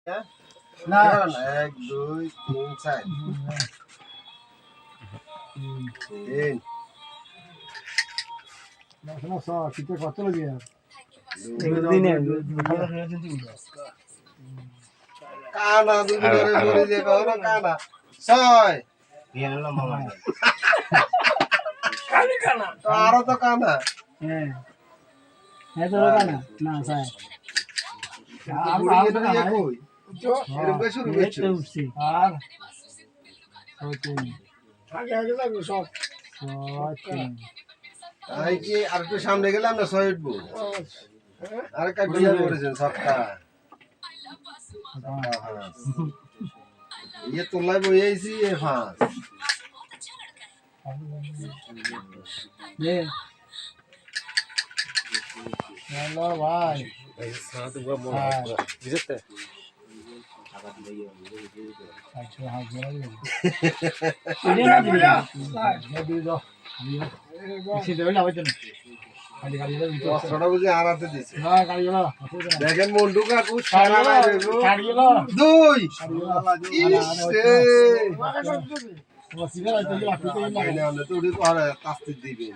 না 1 2 3 4 3 না সব কিতে কত লাগে কানা দুই করে ঘুরে যাবে ওরা কানা 6 দিয়ে নিলাম মামা কানা তো আরো তো কানা হ্যাঁ হ্যাঁ তো কানা না স্যার এরকম শুরু করছো আর আগে আগে লাগবে সব আই কি আর একটু সামনে গেলে আমরা 6 উঠবো আর কাটিয়ে পড়েছেন সবটা ये তোলাই বই আইছি এ ফাঁস হ্যালো ভাই সাথে পুরো মন আছে বুঝতে আচ্ছা হ্যাঁ জোরে দিন না দিবি না দিবি দাও বেশি দেবে না হইতো না গাড়ি গাড়ি দাও অস্ত্রটা বুঝি আরাতে দিছে না গাড়ি গেল দেখেন মন্ডু কাকু সারা বাইরে গো গাড়ি গেল দুই ইসে ও সিধা রাইতে গেল আপনি তো না না তো উড়ি আর কাস্তে দিবেন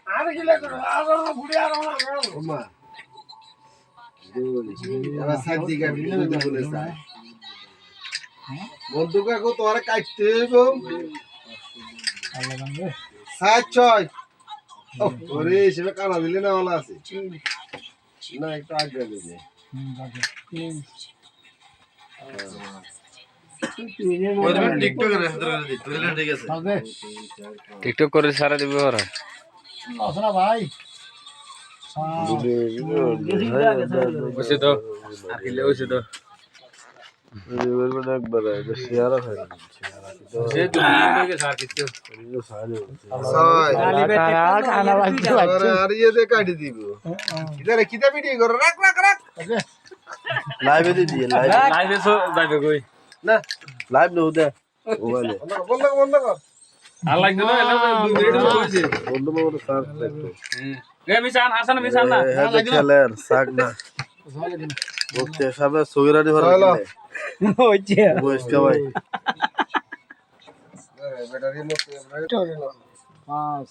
আর কি লাগে আর ঘুরে আর ওমা দুই এবার সাইড দিকে দুই বলে স্যার মন্ডু কাকু তোরে কাটতে গো আল্লাহ জানে সাইড ছয় ওরে সেটা কানা দিলে না ভালো আছে না একটু আগে দিলে টিকটক করে সারা দিবে ওরা আসনা ভাই বসে তো আকিলে বসে তো একবার শেয়ার হয় সে দুনিয়া সার কিছু আর ইয়ে দিয়ে কাটি দিব ইধারে কিতা ভিডিও করো রাখ রাখ রাখ লাইভে দিয়ে লাইভ লাইভে সো যাবে কই না লাইভ নো দে মোবাইলে বন্ধ কর বন্ধ কর আর লাগবে না এলা 2 মিনিট হইছে বন্ধু মোবাইলে সার্চ দেখো এ মিশান হাসান মিশান না হ্যাঁ খেলের সাগ না ওকে সবে সুগরানি ভরা গেলে হইছে বয়স ভাই ব্যাটারি মতো পাঁচ